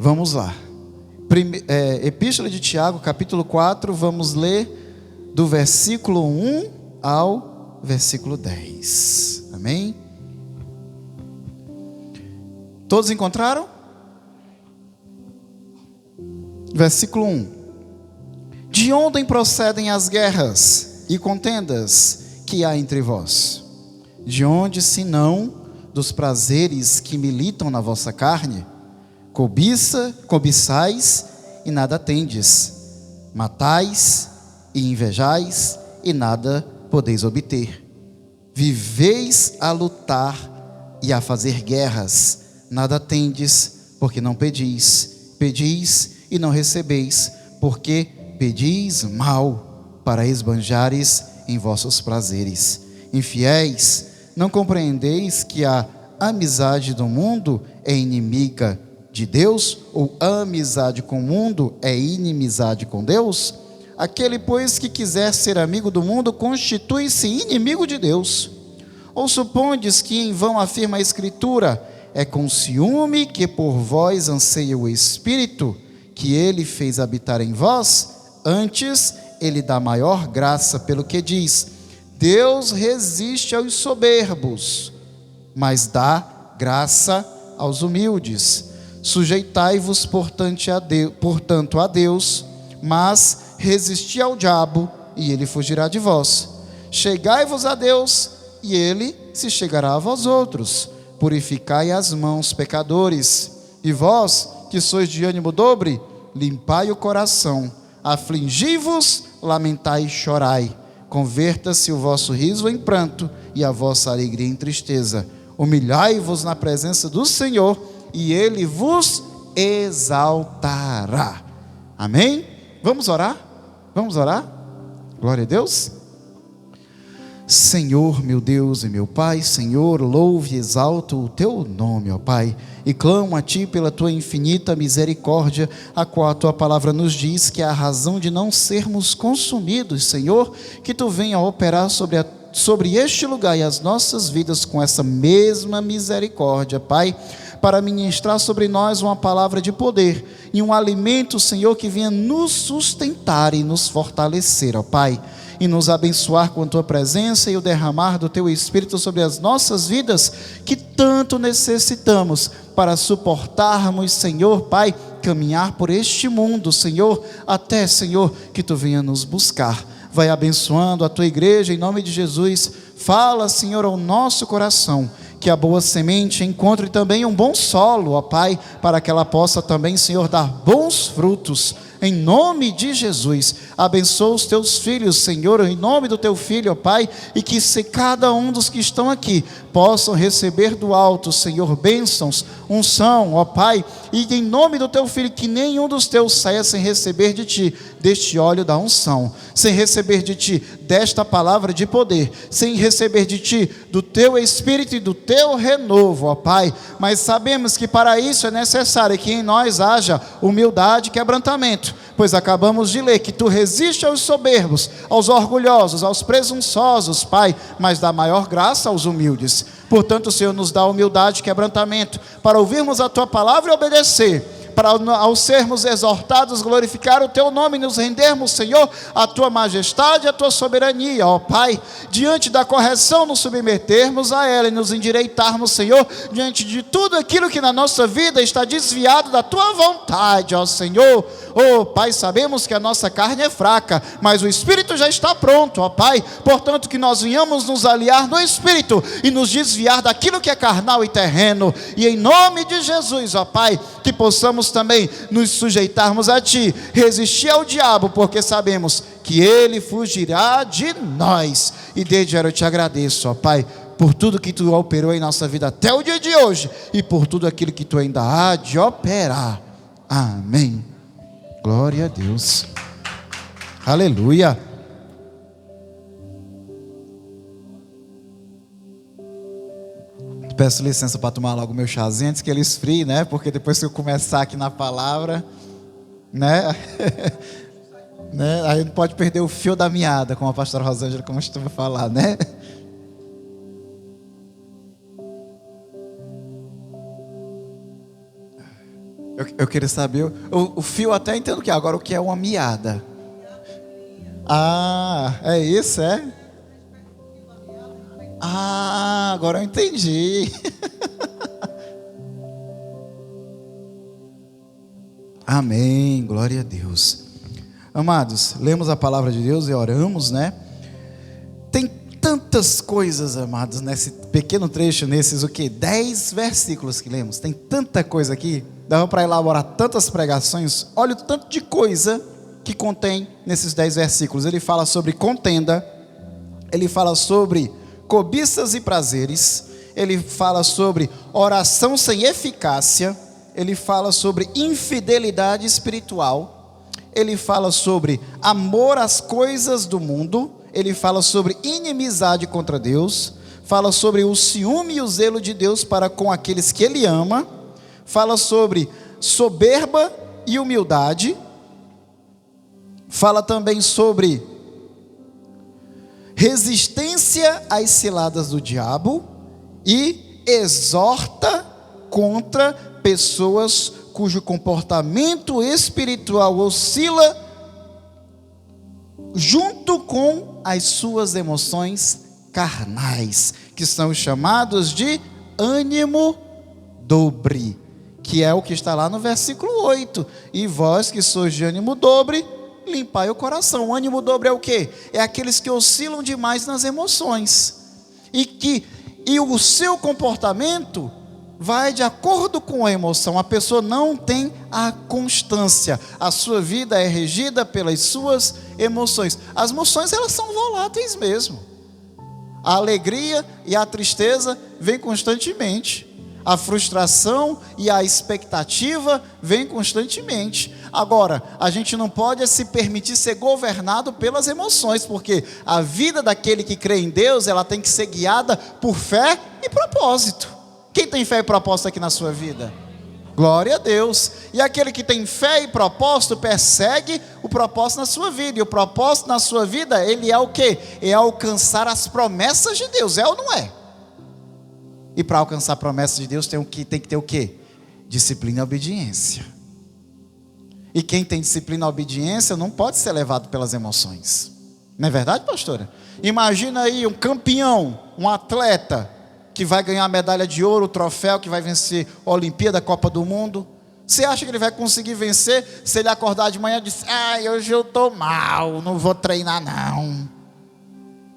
Vamos lá. Epístola de Tiago, capítulo 4, vamos ler do versículo 1 ao versículo 10. Amém? Todos encontraram? Versículo 1. De onde procedem as guerras e contendas que há entre vós? De onde, senão dos prazeres que militam na vossa carne? Cobiçais e nada tendes, matais e invejais e nada podeis obter. Viveis a lutar e a fazer guerras, nada tendes, porque não pedis. Pedis e não recebeis, porque pedis mal, para esbanjares em vossos prazeres. Infiéis, não compreendeis que a amizade do mundo é inimiga de Deus? Ou a amizade com o mundo é inimizade com Deus? Aquele, pois, que quiser ser amigo do mundo, constitui-se inimigo de Deus. Ou supondes que em vão afirma a Escritura: é com ciúme que por vós anseia o Espírito, que ele fez habitar em vós? Antes, ele dá maior graça, pelo que diz: Deus resiste aos soberbos, mas dá graça aos humildes. Sujeitai-vos, portanto, a Deus, mas resisti ao diabo, e ele fugirá de vós. Chegai-vos a Deus, e ele se chegará a vós outros. Purificai as mãos, pecadores, e vós, que sois de ânimo dobre, limpai o coração. Afligi-vos, lamentai e chorai. Converta-se o vosso riso em pranto, e a vossa alegria em tristeza. Humilhai-vos na presença do Senhor, e ele vos exaltará. Amém? Vamos orar? Vamos orar? Glória a Deus. Senhor, meu Deus e meu Pai, Senhor, louve e exalto o teu nome, ó Pai, e clamo a Ti pela Tua infinita misericórdia, a qual a Tua palavra nos diz que é a razão de não sermos consumidos, Senhor, que Tu venha operar sobre este lugar e as nossas vidas com essa mesma misericórdia, Pai, para ministrar sobre nós uma palavra de poder e um alimento, Senhor, que venha nos sustentar e nos fortalecer, ó Pai, e nos abençoar com a Tua presença e o derramar do Teu Espírito sobre as nossas vidas, que tanto necessitamos para suportarmos, Senhor, Pai, caminhar por este mundo, Senhor, até, Senhor, que Tu venha nos buscar. Vai abençoando a Tua igreja, em nome de Jesus. Fala, Senhor, ao nosso coração, que a boa semente encontre também um bom solo, ó Pai, para que ela possa também, Senhor, dar bons frutos, em nome de Jesus. Abençoa os Teus filhos, Senhor, em nome do Teu Filho, ó Pai, e que se cada um dos que estão aqui possam receber do alto, Senhor, bênçãos, unção, ó Pai, e em nome do Teu Filho, que nenhum dos Teus saia sem receber de Ti, deste óleo da unção, sem receber de Ti, desta palavra de poder, sem receber de Ti, do Teu Espírito e do Teu renovo, ó Pai, mas sabemos que para isso é necessário que em nós haja humildade e quebrantamento, pois acabamos de ler que Tu resiste aos soberbos, aos orgulhosos, aos presunçosos, Pai, mas dá maior graça aos humildes. Portanto, o Senhor nos dá humildade e quebrantamento para ouvirmos a Tua palavra e obedecer, para ao sermos exortados glorificar o Teu nome e nos rendermos, Senhor, à Tua majestade e à Tua soberania, ó Pai, diante da correção nos submetermos a ela e nos endireitarmos, Senhor, diante de tudo aquilo que na nossa vida está desviado da Tua vontade, ó Senhor. Ó Pai, sabemos que a nossa carne é fraca, mas o Espírito já está pronto, ó Pai, portanto que nós venhamos nos aliar no Espírito e nos desviar daquilo que é carnal e terreno, e em nome de Jesus, ó Pai, que possamos também nos sujeitarmos a Ti, resistir ao diabo, porque sabemos que ele fugirá de nós. E desde já eu Te agradeço, ó Pai, por tudo que Tu operou em nossa vida até o dia de hoje, e por tudo aquilo que Tu ainda há de operar. Amém. Glória a Deus. Aleluia. Peço licença para tomar logo meu chazinho antes que ele esfrie, né? Porque depois que eu começar aqui na palavra, né? Né? Aí não pode perder o fio da meada, como a pastora Rosângela costuma falar, né? Eu queria saber, o fio até entendo que é, agora o que é uma miada? Ah, é isso, é? Ah, agora eu entendi. Amém, glória a Deus. Amados, lemos a palavra de Deus e oramos, né? Tem tantas coisas, amados, nesse pequeno trecho, nesses 10 versículos que lemos. Tem tanta coisa aqui, dava para elaborar tantas pregações. Olha o tanto de coisa que contém nesses 10 versículos. Ele fala sobre contenda, ele fala sobre cobiças e prazeres, ele fala sobre oração sem eficácia, ele fala sobre infidelidade espiritual, ele fala sobre amor às coisas do mundo, ele fala sobre inimizade contra Deus, fala sobre o ciúme e o zelo de Deus para com aqueles que ele ama, fala sobre soberba e humildade, fala também sobre resistência às ciladas do diabo e exorta contra pessoas cujo comportamento espiritual oscila junto com as suas emoções carnais, que são chamados de ânimo dobre, que é o que está lá no versículo 8. E vós que sois de ânimo dobre, limpai o coração. O ânimo dobre é o quê? É aqueles que oscilam demais nas emoções e o seu comportamento vai de acordo com a emoção. A pessoa não tem a constância. A sua vida é regida pelas suas emoções. As emoções, elas são voláteis mesmo. A alegria e a tristeza vêm constantemente. A frustração e a expectativa vêm constantemente. Agora, a gente não pode se permitir ser governado pelas emoções, porque a vida daquele que crê em Deus, ela tem que ser guiada por fé e propósito. Quem tem fé e propósito aqui na sua vida? Glória a Deus. E aquele que tem fé e propósito persegue o propósito na sua vida. E o propósito na sua vida, ele é o quê? É alcançar as promessas de Deus, é ou não é? E para alcançar a promessa de Deus tem que ter o quê? Disciplina e obediência. E quem tem disciplina e obediência não pode ser levado pelas emoções. Não é verdade, pastora? Imagina aí um campeão, um atleta que vai ganhar a medalha de ouro, o troféu, que vai vencer a Olimpíada, a Copa do Mundo. Você acha que ele vai conseguir vencer se ele acordar de manhã e dizer: hoje eu estou mal, não vou treinar não.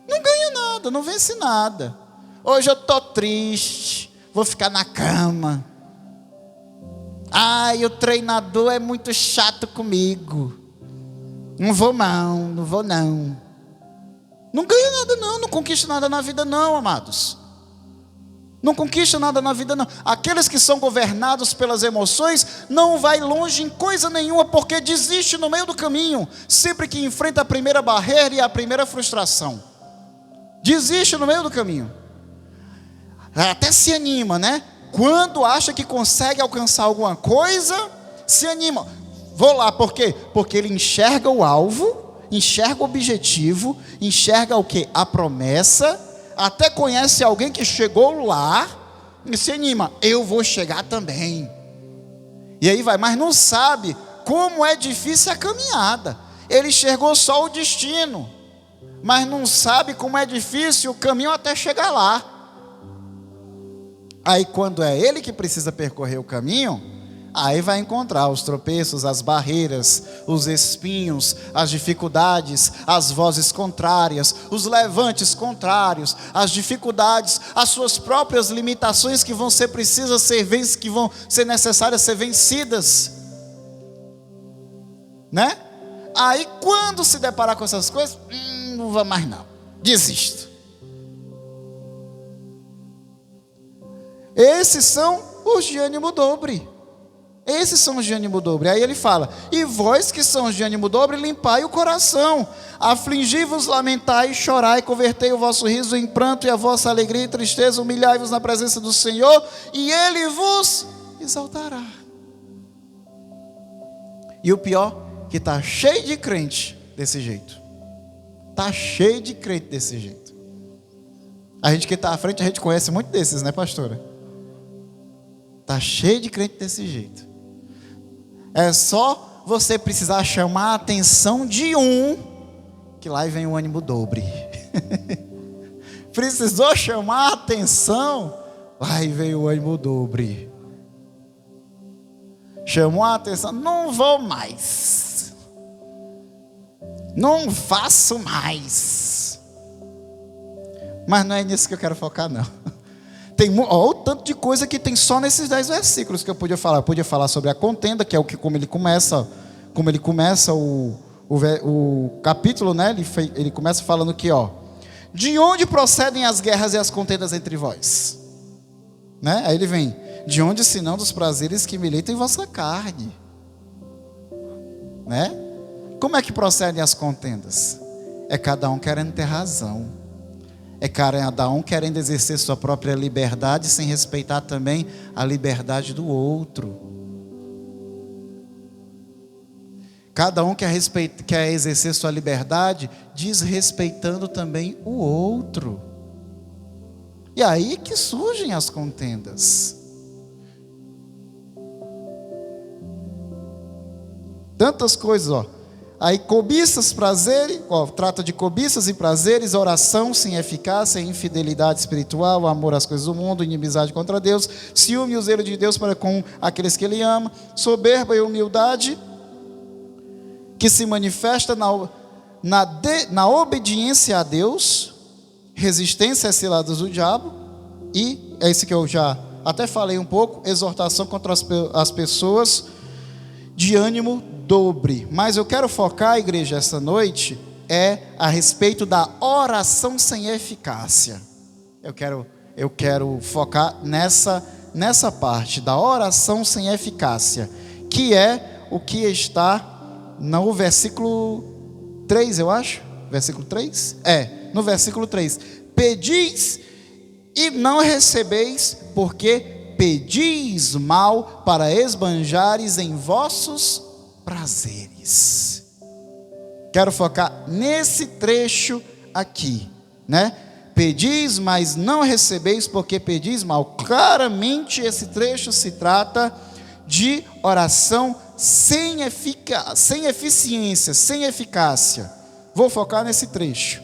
Não ganha nada, não vence nada. Hoje eu estou triste, vou ficar na cama. O treinador é muito chato comigo. Não vou não. Não ganha nada não, não conquista nada na vida não, amados. Não conquista nada na vida não. Aqueles que são governados pelas emoções não vai longe em coisa nenhuma, porque desiste no meio do caminho, sempre que enfrenta a primeira barreira e a primeira frustração. Desiste no meio do caminho. Até se anima, né? Quando acha que consegue alcançar alguma coisa, se anima. Vou lá, por quê? Porque ele enxerga o alvo, enxerga o objetivo, enxerga o quê? A promessa. Até conhece alguém que chegou lá e se anima, eu vou chegar também. E aí vai, mas não sabe como é difícil a caminhada. Ele enxergou só o destino, mas não sabe como é difícil o caminho até chegar lá. Aí quando é ele que precisa percorrer o caminho, aí vai encontrar os tropeços, as barreiras, os espinhos, as dificuldades, as vozes contrárias, os levantes contrários, as dificuldades, as suas próprias limitações que vão ser precisas ser vencidas, que vão ser necessárias ser vencidas, né? Aí quando se deparar com essas coisas, não vai mais não, desisto. Esses são os de ânimo dobre. Esses são os de ânimo dobre. Aí ele fala: e vós que são os de ânimo dobre, limpai o coração, afligi-vos, lamentai, chorai, convertei o vosso riso em pranto e a vossa alegria em tristeza, humilhai-vos na presença do Senhor, e Ele vos exaltará. E o pior, que está cheio de crente desse jeito. Está cheio de crente desse jeito. A gente que está à frente, a gente conhece muito desses, né, pastora? Está cheio de crente desse jeito. É só você precisar chamar a atenção de um, que lá vem o ânimo dobre. Precisou chamar a atenção, lá vem o ânimo dobre. Chamou a atenção, não vou mais. Não faço mais. Mas não é nisso que eu quero focar, não. Tem o tanto de coisa que tem só nesses 10 versículos que eu podia falar. Eu podia falar sobre a contenda, que é como ele começa o capítulo, né? Ele começa falando que, de onde procedem as guerras e as contendas entre vós? Né? Aí ele vem, de onde senão dos prazeres que militam em vossa carne? Né? Como é que procedem as contendas? É cada um querendo ter razão. É cada um querendo exercer sua própria liberdade sem respeitar também a liberdade do outro. Cada um quer exercer sua liberdade desrespeitando também o outro. E aí que surgem as contendas. Tantas coisas, Aí cobiças, prazeres, trata de cobiças e prazeres, oração sem eficácia, infidelidade espiritual, amor às coisas do mundo, inimizade contra Deus, ciúme e o zelo de Deus para com aqueles que Ele ama, soberba e humildade, que se manifesta na obediência a Deus, resistência às ciladas do diabo, e é isso que eu já até falei um pouco, exortação contra as pessoas de ânimo dobre. Mas eu quero focar, igreja, essa noite a respeito da oração sem eficácia. Eu quero focar nessa parte da oração sem eficácia, que é o que está no versículo 3, eu acho. Versículo 3? No versículo 3. Pedis e não recebeis, porque pedis mal para esbanjares em vossos prazeres. Quero focar nesse trecho aqui, né? Pedis, mas não recebeis, porque pedis mal. Claramente esse trecho se trata de oração sem eficiência, sem eficácia. Vou focar nesse trecho.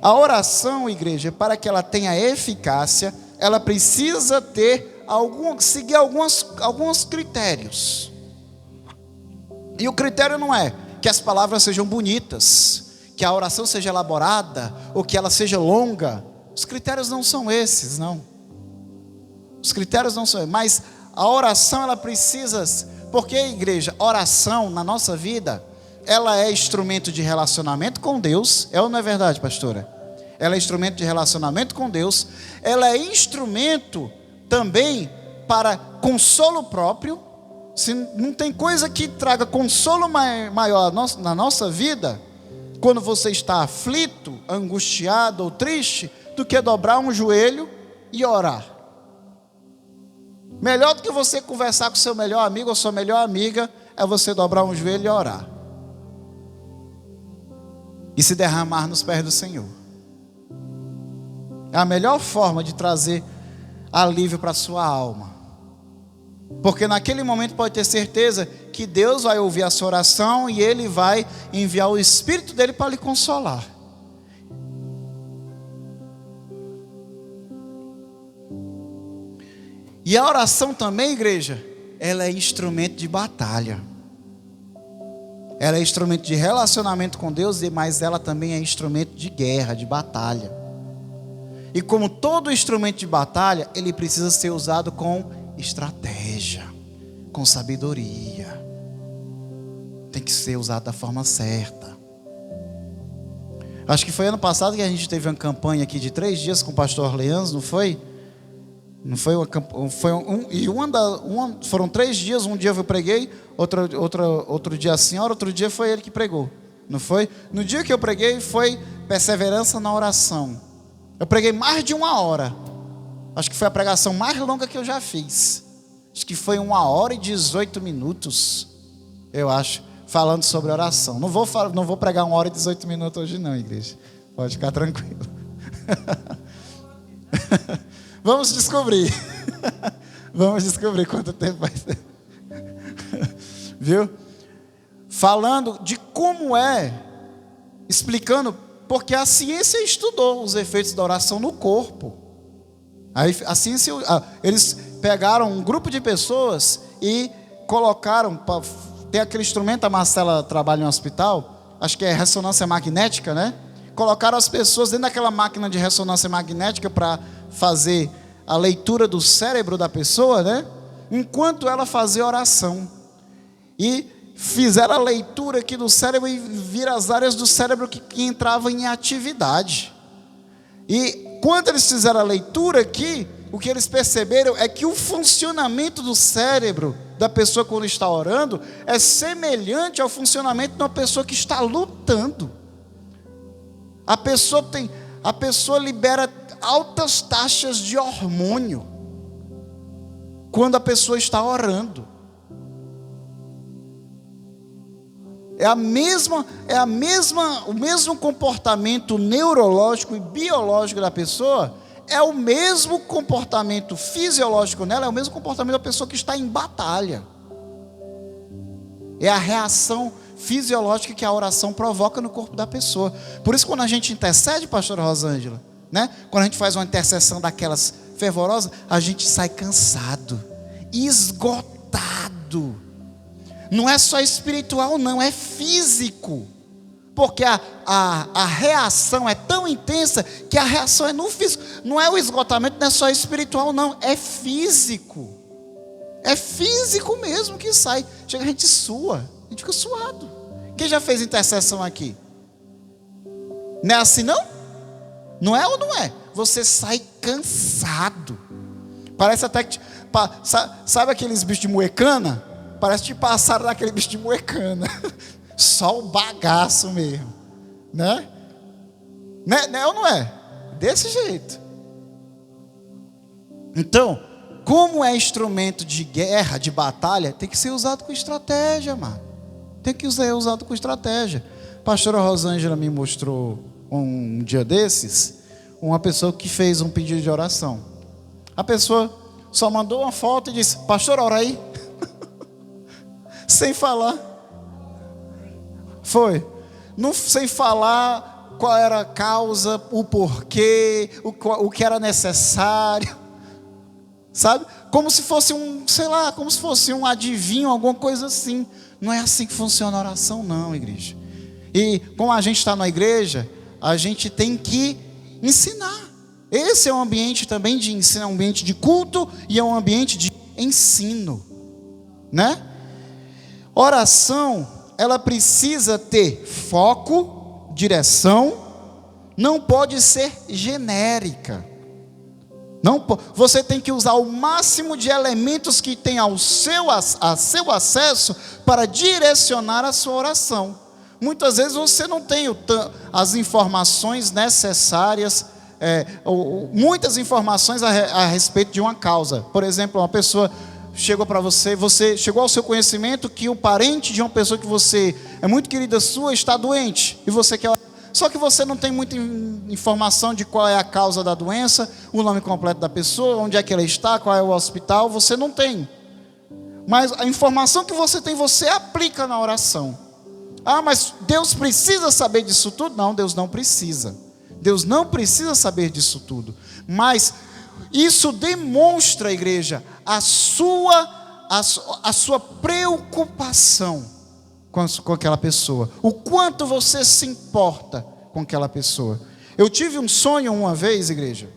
A oração, igreja, para que ela tenha eficácia, ela precisa seguir alguns critérios. E o critério não é que as palavras sejam bonitas, que a oração seja elaborada, ou que ela seja longa. Os critérios não são esses, não. Os critérios não são esses. Mas a oração, ela precisa... Porque, igreja, oração na nossa vida, ela é instrumento de relacionamento com Deus. É ou não é verdade, pastora? Ela é instrumento de relacionamento com Deus. Ela é instrumento também para consolo próprio. Se não tem coisa que traga consolo maior na nossa vida, quando você está aflito, angustiado ou triste, do que dobrar um joelho e orar. Melhor do que você conversar com seu melhor amigo ou sua melhor amiga, é você dobrar um joelho e orar. E se derramar nos pés do Senhor. É a melhor forma de trazer alívio para a sua alma. Porque naquele momento pode ter certeza que Deus vai ouvir a sua oração e Ele vai enviar o Espírito dEle para lhe consolar. E a oração também, igreja, ela é instrumento de batalha. Ela é instrumento de relacionamento com Deus, mas ela também é instrumento de guerra, de batalha. E como todo instrumento de batalha, ele precisa ser usado com estratégia, com sabedoria. Tem que ser usado da forma certa. Acho que foi ano passado que a gente teve uma campanha aqui de 3 dias com o pastor Leandro, não foi? Não foi foram 3 dias, um dia eu preguei, outro dia a senhora, outro dia foi ele que pregou, não foi? No dia que eu preguei foi perseverança na oração. Eu preguei mais de 1 hora. Acho que foi a pregação mais longa que eu já fiz. Acho que foi 1 hora e 18 minutos, eu acho, falando sobre oração. Não vou pregar 1 hora e 18 minutos hoje não, igreja. Pode ficar tranquilo. Vamos descobrir. Vamos descobrir quanto tempo vai ser. viu? Falando de como explicando, porque a ciência estudou os efeitos da oração no corpo. Aí a ciência, eles pegaram um grupo de pessoas e colocaram, tem aquele instrumento, a Marcela trabalha em um hospital, acho que é ressonância magnética, né? Colocaram as pessoas dentro daquela máquina de ressonância magnética para fazer a leitura do cérebro da pessoa, né? Enquanto ela fazia oração. E fizeram a leitura aqui do cérebro e viram as áreas do cérebro que entravam em atividade. E quando eles fizeram a leitura aqui, o que eles perceberam é que o funcionamento do cérebro da pessoa quando está orando é semelhante ao funcionamento de uma pessoa que está lutando. A pessoa libera altas taxas de hormônio quando a pessoa está orando. O mesmo comportamento neurológico e biológico da pessoa, é o mesmo comportamento fisiológico nela, é o mesmo comportamento da pessoa que está em batalha. É a reação fisiológica que a oração provoca no corpo da pessoa. Por isso, quando a gente intercede, pastora Rosângela, né? Quando a gente faz uma intercessão daquelas fervorosas, a gente sai cansado, esgotado. Não é só espiritual, não, é físico. Porque a reação é tão intensa que a reação é no físico. Não é o esgotamento, não é só espiritual, não, é físico. É físico mesmo que sai. Chega, a gente sua, a gente fica suado. Quem já fez intercessão aqui? Não é assim não? Não é ou não é? Você sai cansado. Parece até que... Sabe aqueles bichos de moecana? Parece que passaram daquele bicho de moecana. Só o bagaço mesmo. Né? Né ou não é? Desse jeito. Então, como é instrumento de guerra, de batalha, tem que ser usado com estratégia, mano. Tem que ser usado com estratégia. A pastora Rosângela me mostrou um dia desses, uma pessoa que fez um pedido de oração. A pessoa só mandou uma foto e disse: pastor, ora aí. Sem falar. Foi. Não, sem falar qual era a causa, o porquê, o que era necessário. Sabe? Como se fosse como se fosse um adivinho, alguma coisa assim. Não é assim que funciona a oração, não, igreja. E como a gente está na igreja, a gente tem que ensinar. Esse é um ambiente também de ensino, é um ambiente de culto e é um ambiente de ensino, né? Oração, ela precisa ter foco, direção, não pode ser genérica. Você tem que usar o máximo de elementos que tem a seu acesso para direcionar a sua oração. Muitas vezes você não tem as informações necessárias, muitas informações a respeito de uma causa. Por exemplo, uma pessoa chegou para você chegou ao seu conhecimento que o parente de uma pessoa que você é muito querida sua está doente, e você quer... Só que você não tem muita informação de qual é a causa da doença, o nome completo da pessoa, onde é que ela está, qual é o hospital, você não tem. Mas a informação que você tem, você aplica na oração. Ah, mas Deus precisa saber disso tudo? Não, Deus não precisa. Deus não precisa saber disso tudo. Mas isso demonstra, igreja, a sua preocupação com aquela pessoa, o quanto você se importa com aquela pessoa. Eu tive um sonho uma vez, igreja,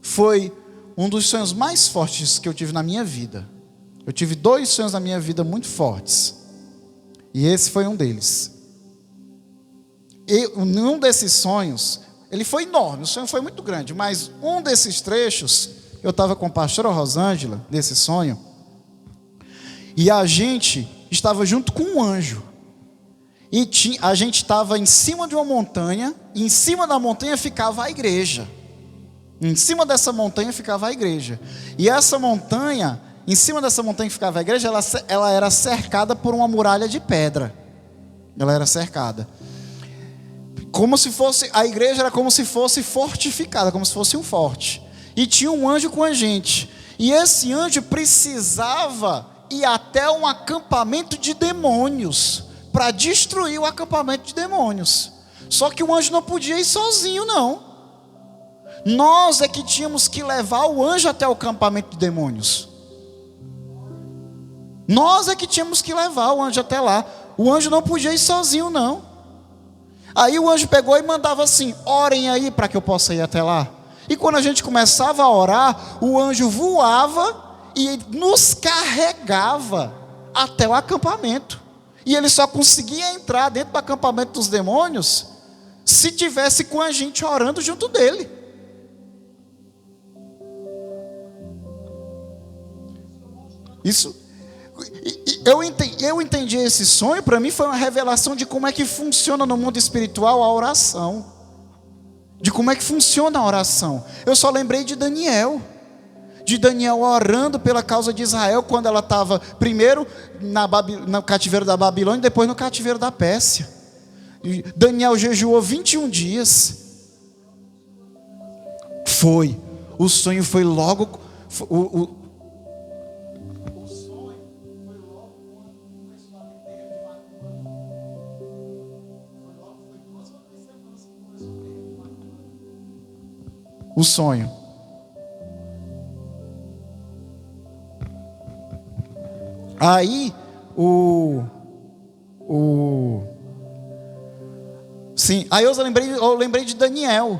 foi um dos sonhos mais fortes que eu tive na minha vida. Eu tive 2 sonhos na minha vida muito fortes, e esse foi um deles. E um desses sonhos, ele foi enorme, o sonho foi muito grande, mas um desses trechos, eu estava com a pastora Rosângela, nesse sonho, e a gente estava junto com um anjo, e a gente estava em cima de uma montanha, e em cima da montanha ficava a igreja. Em cima dessa montanha ficava a igreja. E essa montanha, em cima dessa montanha que ficava a igreja, ela era cercada por uma muralha de pedra. Ela era cercada. Como se fosse, a igreja era como se fosse fortificada, como se fosse um forte. E tinha um anjo com a gente. E esse anjo precisava ir até um acampamento de demônios, para destruir o acampamento de demônios. Só que o anjo não podia ir sozinho, não. Nós é que tínhamos que levar o anjo até o acampamento de demônios. Nós é que tínhamos que levar o anjo até lá. O anjo não podia ir sozinho, não. Aí o anjo pegou e mandava assim: orem aí para que eu possa ir até lá. E quando a gente começava a orar, o anjo voava e nos carregava até o acampamento. E ele só conseguia entrar dentro do acampamento dos demônios se tivesse com a gente orando junto dele. Isso, eu entendi esse sonho. Para mim foi uma revelação de como é que funciona no mundo espiritual a oração, de como é que funciona a oração. Eu só lembrei de Daniel orando pela causa de Israel, quando ela estava primeiro no cativeiro da Babilônia e depois no cativeiro da Pérsia. E Daniel jejuou 21 dias. O sonho foi logo... O sonho. Aí, aí eu lembrei de Daniel,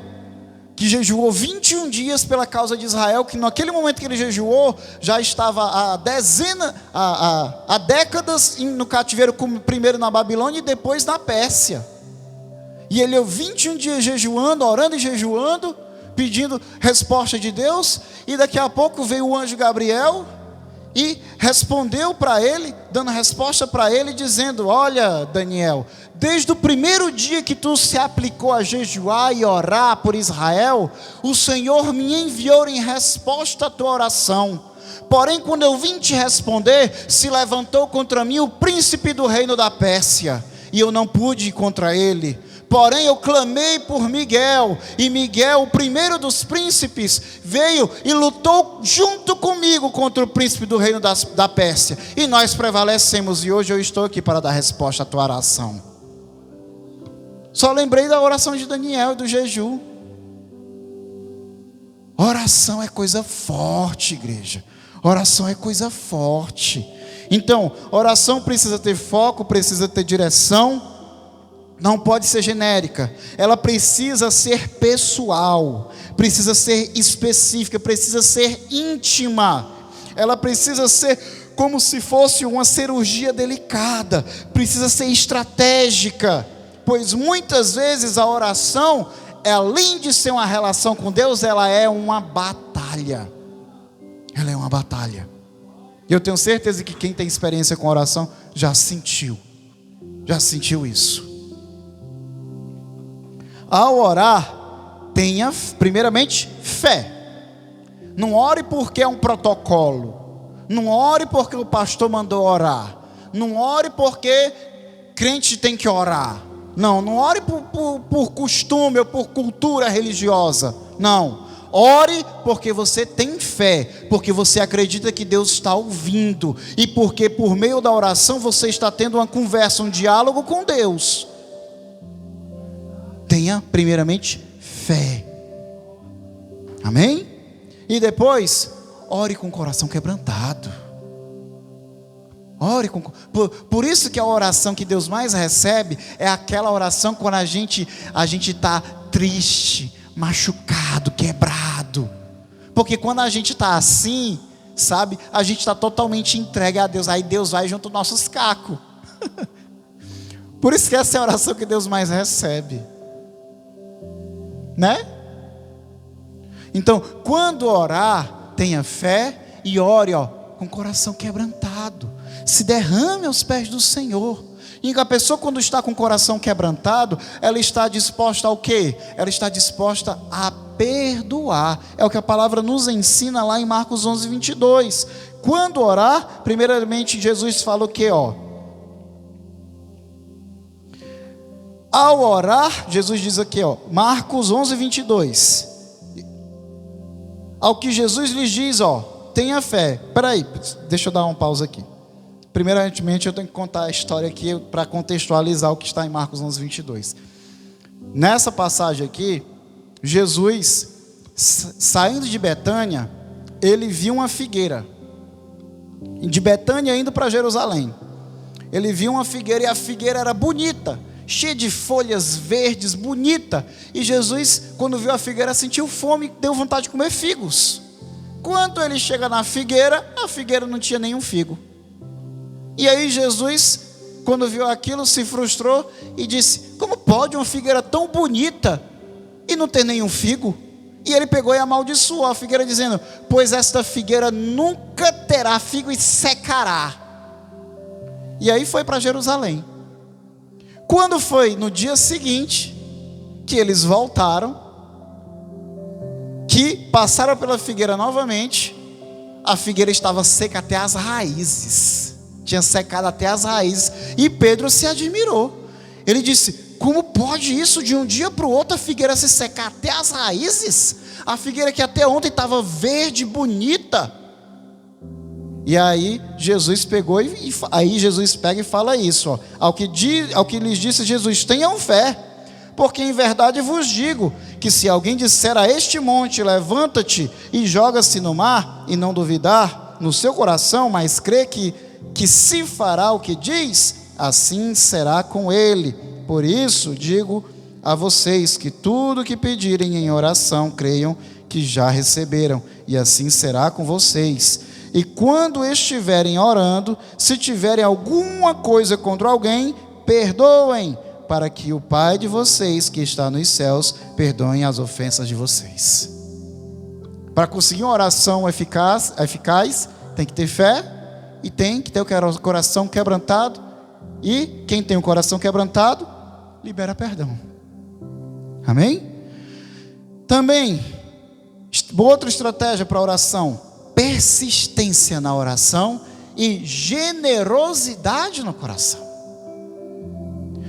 que jejuou 21 dias pela causa de Israel, que naquele momento que ele jejuou, já estava há décadas no cativeiro, primeiro na Babilônia e depois na Pérsia. E ele 21 dias jejuando, orando e jejuando, pedindo resposta de Deus, e daqui a pouco veio o anjo Gabriel e respondeu para ele, dando resposta para ele, dizendo: olha, Daniel, desde o primeiro dia que tu se aplicou a jejuar e orar por Israel, o Senhor me enviou em resposta à tua oração. Porém, quando eu vim te responder, se levantou contra mim o príncipe do reino da Pérsia, e eu não pude ir contra ele. Porém eu clamei por Miguel, e Miguel, o primeiro dos príncipes, veio e lutou junto comigo contra o príncipe do reino da Pérsia, e nós prevalecemos, e hoje eu estou aqui para dar resposta à tua oração. Só lembrei da oração de Daniel e do jejum. Oração é coisa forte, igreja. Oração é coisa forte. Então, oração precisa ter foco, precisa ter direção. Não pode ser genérica, ela precisa ser pessoal, precisa ser específica, precisa ser íntima, ela precisa ser como se fosse uma cirurgia delicada, precisa ser estratégica, pois muitas vezes a oração, além de ser uma relação com Deus, ela é uma batalha. Ela é uma batalha. E eu tenho certeza que quem tem experiência com oração já sentiu isso. Ao orar, tenha primeiramente fé. Não ore porque é um protocolo. Não ore porque o pastor mandou orar. Não ore porque crente tem que orar. Não ore por costume ou por cultura religiosa. Não. Ore porque você tem fé, porque você acredita que Deus está ouvindo, e porque por meio da oração você está tendo uma conversa, um diálogo com Deus. Tenha primeiramente fé. Amém? E depois, ore com o coração quebrantado. Ore com... Por isso que a oração que Deus mais recebe é aquela oração quando a gente está triste, machucado, quebrado. Porque quando a gente está assim, sabe, a gente está totalmente entregue a Deus. Aí Deus vai junto dos nossos cacos. Por isso que essa é a oração que Deus mais recebe. Né? Então, quando orar, tenha fé e ore, com o coração quebrantado. Se derrame aos pés do Senhor. E a pessoa, quando está com o coração quebrantado, ela está disposta ao quê? Ela está disposta a perdoar. É o que a palavra nos ensina lá em Marcos 11, 22. Quando orar, primeiramente Jesus fala o quê? Ao orar, Jesus diz aqui, Marcos 11, 22. Ao que Jesus lhes diz, tenha fé. Espera aí, deixa eu dar uma pausa aqui. Primeiramente, eu tenho que contar a história aqui para contextualizar o que está em Marcos 11:22. Nessa passagem aqui, Jesus, saindo de Betânia, ele viu uma figueira. De Betânia indo para Jerusalém. Ele viu uma figueira e a figueira era bonita, cheia de folhas verdes, bonita. E Jesus, quando viu a figueira, sentiu fome, deu vontade de comer figos. Quando ele chega na figueira, a figueira não tinha nenhum figo. E aí Jesus, quando viu aquilo, se frustrou e disse: como pode uma figueira tão bonita e não ter nenhum figo? E ele pegou e amaldiçoou a figueira, dizendo: pois esta figueira nunca terá figo e secará. E aí foi para Jerusalém. Quando foi no dia seguinte que eles voltaram, que passaram pela figueira novamente, a figueira estava seca até as raízes. Tinha secado até as raízes. E Pedro se admirou. Ele disse: como pode isso? De um dia para o outro a figueira se secar até as raízes? A figueira que até ontem estava verde, bonita. E aí Jesus pegou aí Jesus pega e fala isso, ó. Ao que lhes disse Jesus: tenham fé, porque em verdade vos digo que se alguém disser a este monte: levanta-te e joga-se no mar, e não duvidar no seu coração, mas crê que se fará o que diz, assim será com ele. Por isso digo a vocês que tudo que pedirem em oração, creiam que já receberam, e assim será com vocês. E quando estiverem orando, se tiverem alguma coisa contra alguém, perdoem, para que o Pai de vocês que está nos céus perdoe as ofensas de vocês. Para conseguir uma oração eficaz, tem que ter fé e tem que ter o coração quebrantado. E quem tem o coração quebrantado, libera perdão. Amém? Também, outra estratégia para a oração: persistência na oração e generosidade no coração.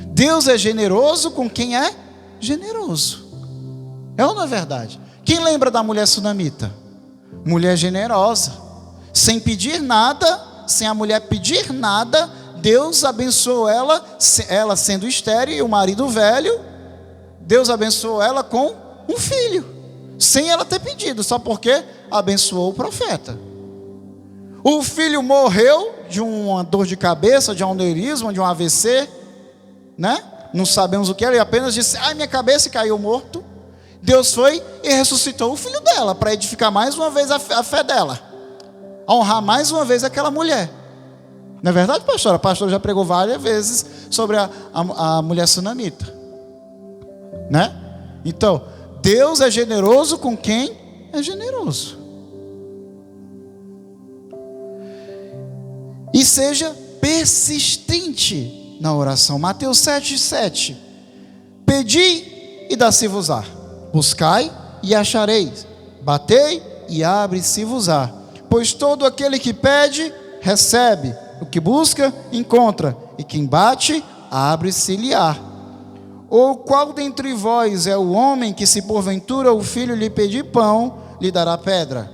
Deus é generoso com quem é generoso. É ou não é verdade? Quem lembra da mulher sunamita? Mulher generosa. Sem pedir nada, sem a mulher pedir nada, Deus abençoou ela sendo estéril e o marido velho. Deus abençoou ela com um filho, sem ela ter pedido, só porque abençoou o profeta. O filho morreu de uma dor de cabeça, de um aneurisma, de um AVC, né? Não sabemos o que era, ele apenas disse: ai, minha cabeça, e caiu morto. Deus foi e ressuscitou o filho dela, para edificar mais uma vez a fé dela, honrar mais uma vez aquela mulher. Não é verdade, pastora? A pastora já pregou várias vezes sobre a mulher sunamita, né? Então, Deus é generoso com quem é generoso. E seja persistente na oração. Mateus 7:7. Pedi e dá-se-vos-á. Buscai e achareis. Batei e abre-se-vos-á. Pois todo aquele que pede, recebe. O que busca, encontra. E quem bate, abre-se-lhe-á. Ou qual dentre vós é o homem que, se porventura o filho lhe pedir pão, lhe dará pedra?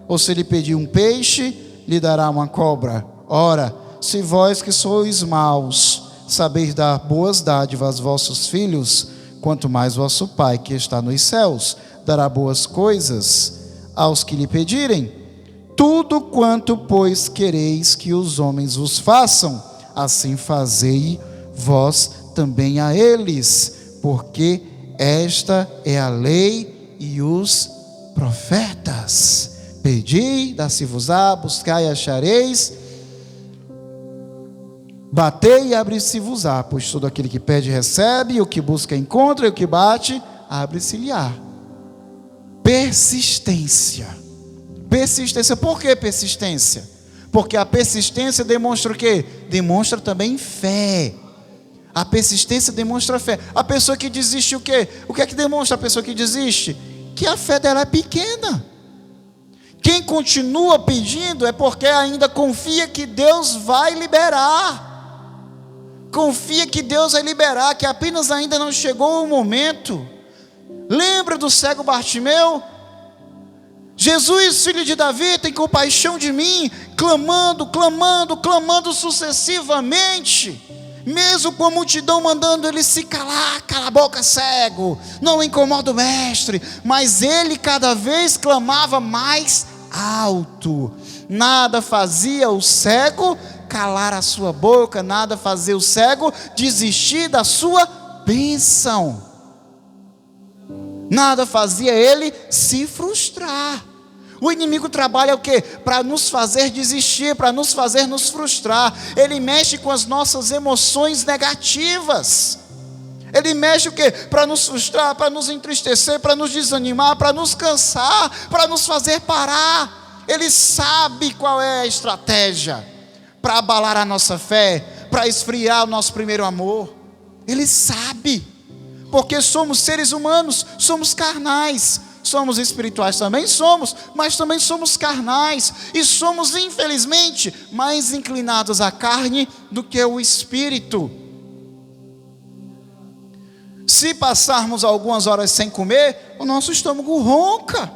Ou se lhe pedir um peixe, lhe dará uma cobra? Ora, se vós que sois maus, sabeis dar boas dádivas aos vossos filhos, quanto mais vosso Pai que está nos céus dará boas coisas aos que lhe pedirem. Tudo quanto, pois, quereis que os homens vos façam, assim fazei vós também a eles, porque esta é a lei e os profetas. Pedi, dá-se-vos-á, buscai e achareis, batei e abre-se-vos-á, pois todo aquele que pede recebe, e o que busca encontra, e o que bate, abre-se-lhe-á. Persistência. Persistência. Por que persistência? Porque a persistência demonstra o quê? Demonstra também fé. A persistência demonstra fé. A pessoa que desiste, o quê? O que é que demonstra a pessoa que desiste? Que a fé dela é pequena. Quem continua pedindo é porque ainda confia que Deus vai liberar. Confia que Deus vai liberar, que apenas ainda não chegou o momento. Lembra do cego Bartimeu? Jesus, filho de Davi, tem compaixão de mim, clamando sucessivamente, mesmo com a multidão mandando ele se calar, cala a boca, cego, não incomoda o mestre, mas ele cada vez clamava mais alto. Nada fazia o cego calar a sua boca, nada fazia o cego desistir da sua bênção, nada fazia ele se frustrar. O inimigo trabalha o quê? Para nos fazer desistir, para nos fazer nos frustrar. Ele mexe com as nossas emoções negativas. Ele mexe o quê? Para nos frustrar, para nos entristecer, para nos desanimar, para nos cansar, para nos fazer parar. Ele sabe qual é a estratégia para abalar a nossa fé, para esfriar o nosso primeiro amor. Ele sabe, porque somos seres humanos, somos carnais. Somos espirituais também? Somos, mas também somos carnais, e somos infelizmente mais inclinados à carne do que ao espírito. Se passarmos algumas horas sem comer, o nosso estômago ronca.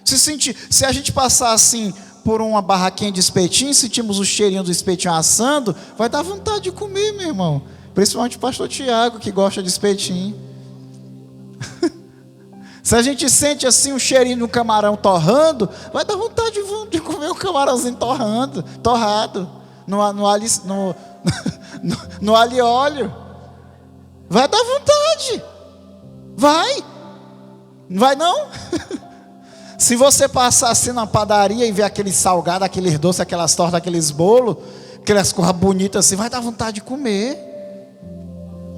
Se a gente passar assim por uma barraquinha de espetinho, sentimos o cheirinho do espetinho assando, vai dar vontade de comer, meu irmão. Principalmente o pastor Tiago, que gosta de espetinho. Se a gente sente assim um cheirinho do camarão torrando, vai dar vontade de comer um camarãozinho torrado, no alho e óleo. Vai dar vontade. Vai não? Se você passar assim na padaria e ver aqueles salgados, aqueles doces, aquelas tortas, aqueles bolos, aquelas coisas bonitas assim, vai dar vontade de comer.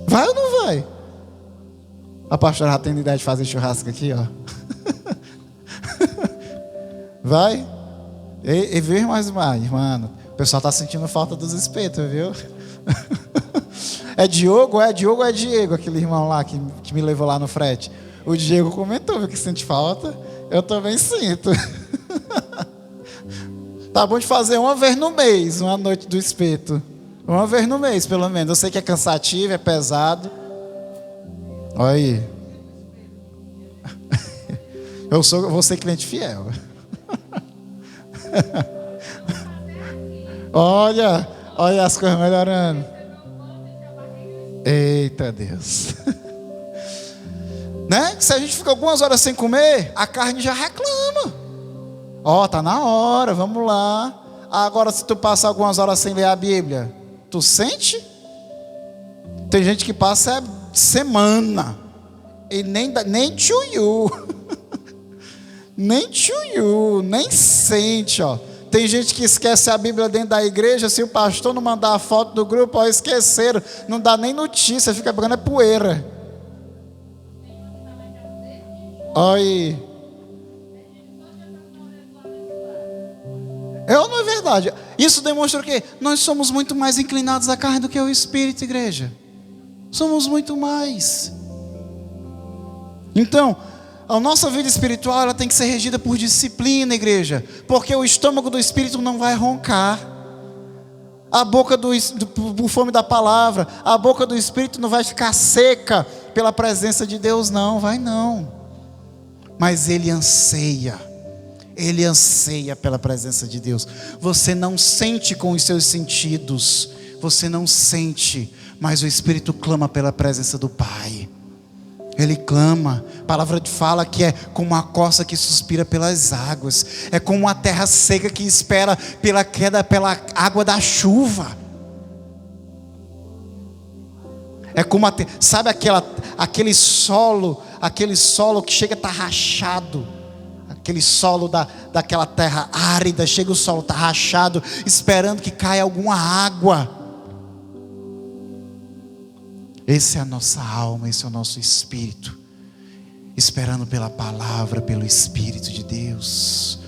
Vai ou não vai? A pastora já tem ideia de fazer churrasco aqui, ó. Vai? E vê mais, mano. O pessoal tá sentindo falta dos espetos, viu? É Diogo ou é Diego, aquele irmão lá que me levou lá no frete? O Diego comentou, viu, que sente falta. Eu também sinto. Tá bom de fazer uma vez no mês, uma noite do espeto. Uma vez no mês, pelo menos. Eu sei que é cansativo, é pesado. Olha aí. Vou ser cliente fiel. Olha as coisas melhorando. Eita Deus. Né? Se a gente fica algumas horas sem comer, a carne já reclama. Tá na hora, vamos lá. Agora, se tu passa algumas horas sem ler a Bíblia, tu sente? Tem gente que passa semana e nem tchuiu. Nem sente, ó. Tem gente que esquece a Bíblia dentro da igreja. Se o pastor não mandar a foto do grupo, esqueceram, não dá nem notícia, fica pegando poeira. Olha aí. Ou não é verdade? Isso demonstra o quê? Nós somos muito mais inclinados à carne do que ao espírito, igreja. Somos muito mais. Então, a nossa vida espiritual, ela tem que ser regida por disciplina, igreja, porque o estômago do espírito não vai roncar, a boca por fome da palavra, a boca do espírito não vai ficar seca pela presença de Deus, não, vai não. Mas ele anseia pela presença de Deus. Você não sente com os seus sentidos, você não sente, mas o espírito clama pela presença do Pai. Ele clama. A palavra fala que é como uma corça que suspira pelas águas, é como uma terra seca que espera pela queda, pela água da chuva. É como sabe aquele solo que chega a estar rachado, aquele solo daquela terra árida, chega o solo está rachado, esperando que caia alguma água. Essa é a nossa alma, esse é o nosso espírito, esperando pela palavra, pelo Espírito de Deus.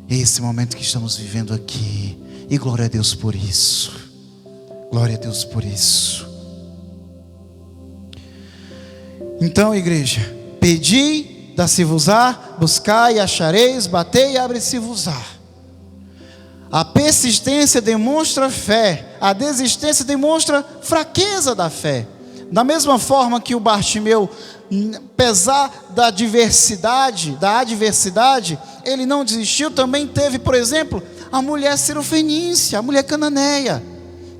Esse momento que estamos vivendo aqui, e glória a Deus por isso. Glória a Deus por isso. Então, igreja, pedi, dá-se-vos-á, buscai e achareis, batei e abre-se-vos-á. A persistência demonstra fé, a desistência demonstra fraqueza da fé. Da mesma forma que o Bartimeu apesar da adversidade, ele não desistiu. Também teve, por exemplo, a mulher cirofenícia, a mulher cananeia.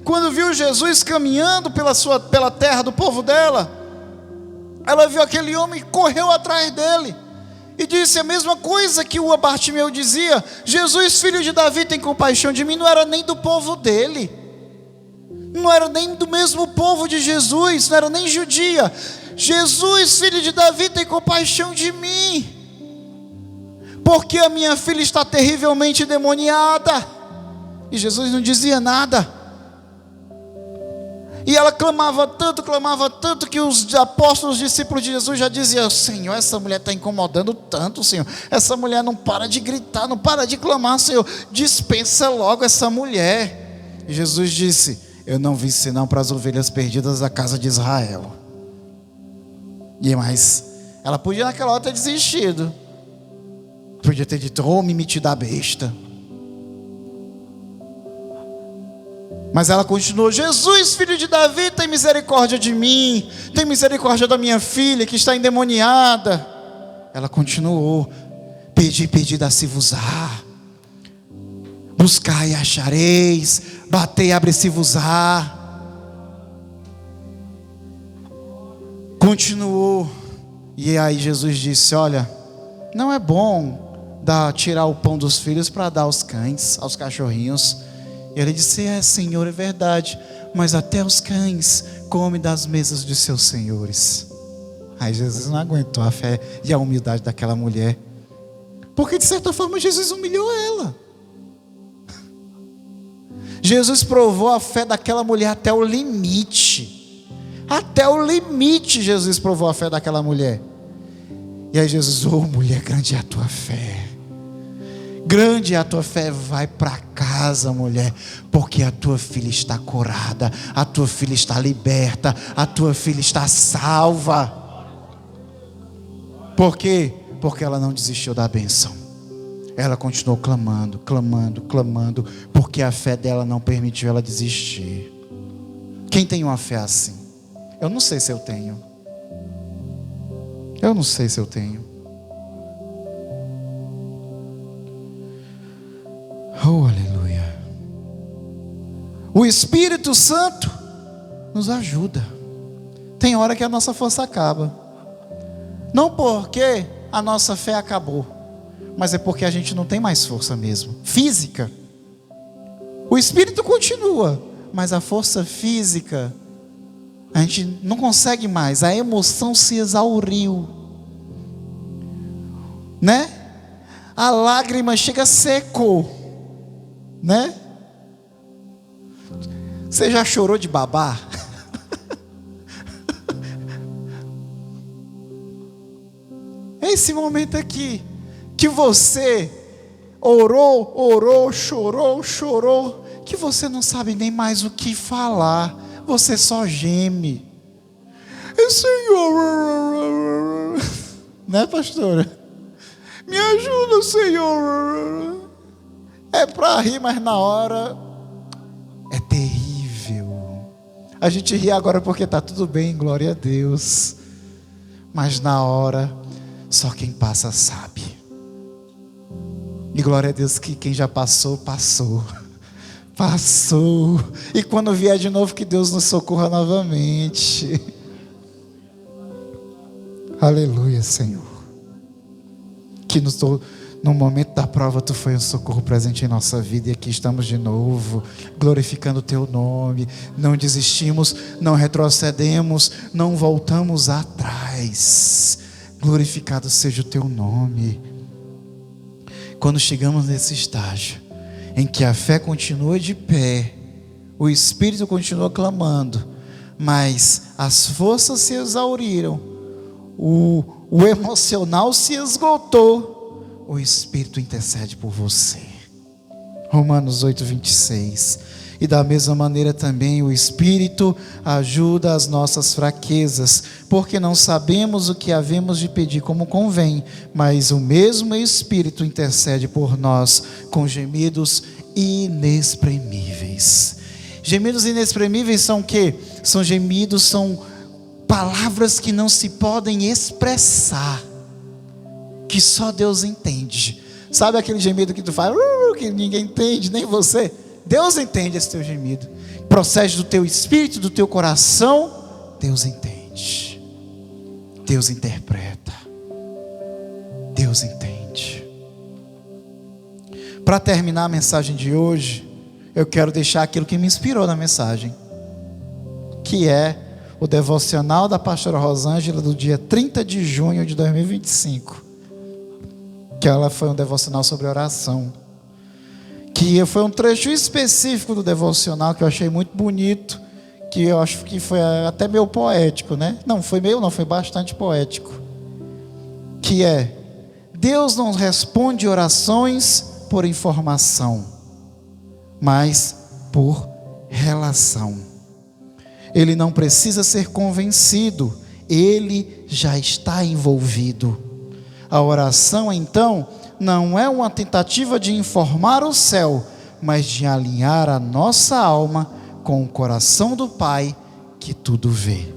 Quando viu Jesus caminhando pela terra do povo dela, ela viu aquele homem e correu atrás dele. E disse a mesma coisa que o Bartimeu dizia: Jesus, filho de Davi, tem compaixão de mim. Não era nem do povo dele, não era nem do mesmo povo de Jesus, não era nem judia. Jesus, filho de Davi, tem compaixão de mim, porque a minha filha está terrivelmente endemoniada. E Jesus não dizia nada. E ela clamava tanto, que os apóstolos, os discípulos de Jesus já diziam: Senhor, essa mulher está incomodando tanto, Senhor. Essa mulher não para de gritar, não para de clamar, Senhor. Dispensa logo essa mulher. E Jesus disse: eu não vim senão para as ovelhas perdidas da casa de Israel. Mas ela podia naquela hora ter desistido. Podia ter dito: me meti da besta. Mas ela continuou: Jesus, filho de Davi, tem misericórdia de mim, tem misericórdia da minha filha que está endemoniada. Ela continuou: pedi, dá-se-vos-á, buscai e achareis, batei, abre-se-vos-á. Continuou. E aí Jesus disse: olha, não é bom tirar o pão dos filhos para dar aos cães, aos cachorrinhos. E ele disse: Senhor, é verdade, mas até os cães comem das mesas de seus senhores. Aí Jesus não aguentou a fé e a humildade daquela mulher, porque de certa forma Jesus humilhou ela. Jesus provou a fé daquela mulher até o limite. Até o limite Jesus provou a fé daquela mulher. E aí Jesus: mulher, grande é a tua fé. Grande é a tua fé. Vai para casa, mulher, porque a tua filha está curada, a tua filha está liberta, a tua filha está salva. Por quê? Porque ela não desistiu da bênção. Ela continuou clamando, porque a fé dela não permitiu ela desistir. Quem tem uma fé assim? Eu não sei se eu tenho. Oh, aleluia. O Espírito Santo nos ajuda. Tem hora que a nossa força acaba, não porque a nossa fé acabou, mas é porque a gente não tem mais força mesmo, física. O Espírito continua, mas a força física a gente não consegue mais. A emoção se exauriu, né? A lágrima chega seco, né? Você já chorou de babar? Esse momento aqui que você orou, chorou, que você não sabe nem mais o que falar, você só geme. Senhor, né, pastora? Me ajuda, Senhor. É para rir, mas na hora é terrível. A gente ri agora porque está tudo bem, glória a Deus. Mas na hora, só quem passa sabe. E glória a Deus que quem já passou, passou. E quando vier de novo, que Deus nos socorra novamente. Aleluia, Senhor. Que no momento da prova Tu foi um socorro presente em nossa vida. E aqui estamos de novo, glorificando o Teu nome. Não desistimos, não retrocedemos, não voltamos atrás. Glorificado seja o Teu nome. Quando chegamos nesse estágio em que a fé continua de pé, o Espírito continua clamando, mas as forças se exauriram, o emocional se esgotou, o Espírito intercede por você. Romanos 8:26. E da mesma maneira também o Espírito ajuda as nossas fraquezas, porque não sabemos o que havemos de pedir como convém, mas o mesmo Espírito intercede por nós com gemidos inexprimíveis. Gemidos inexprimíveis são o quê? São gemidos, são palavras que não se podem expressar, que só Deus entende. Sabe aquele gemido que tu faz, que ninguém entende, nem você? Deus entende esse teu gemido. Procede do teu espírito, do teu coração. Deus entende. Deus interpreta. Deus entende. Para terminar a mensagem de hoje, eu quero deixar aquilo que me inspirou na mensagem, que é o devocional da pastora Rosângela do dia 30 de junho de 2025. Que ela foi um devocional sobre oração. Que foi um trecho específico do devocional que eu achei muito bonito, que eu acho que foi até meio poético, né? Não, foi bastante poético. Que é: Deus não responde orações por informação, mas por relação. Ele não precisa ser convencido, ele já está envolvido. A oração, então, não é uma tentativa de informar o céu, mas de alinhar a nossa alma com o coração do Pai que tudo vê.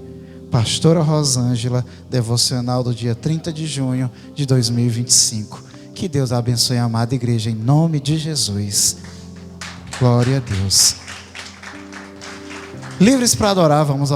Pastora Rosângela, devocional do dia 30 de junho de 2025. Que Deus abençoe a amada igreja em nome de Jesus. Glória a Deus. Livres para adorar, vamos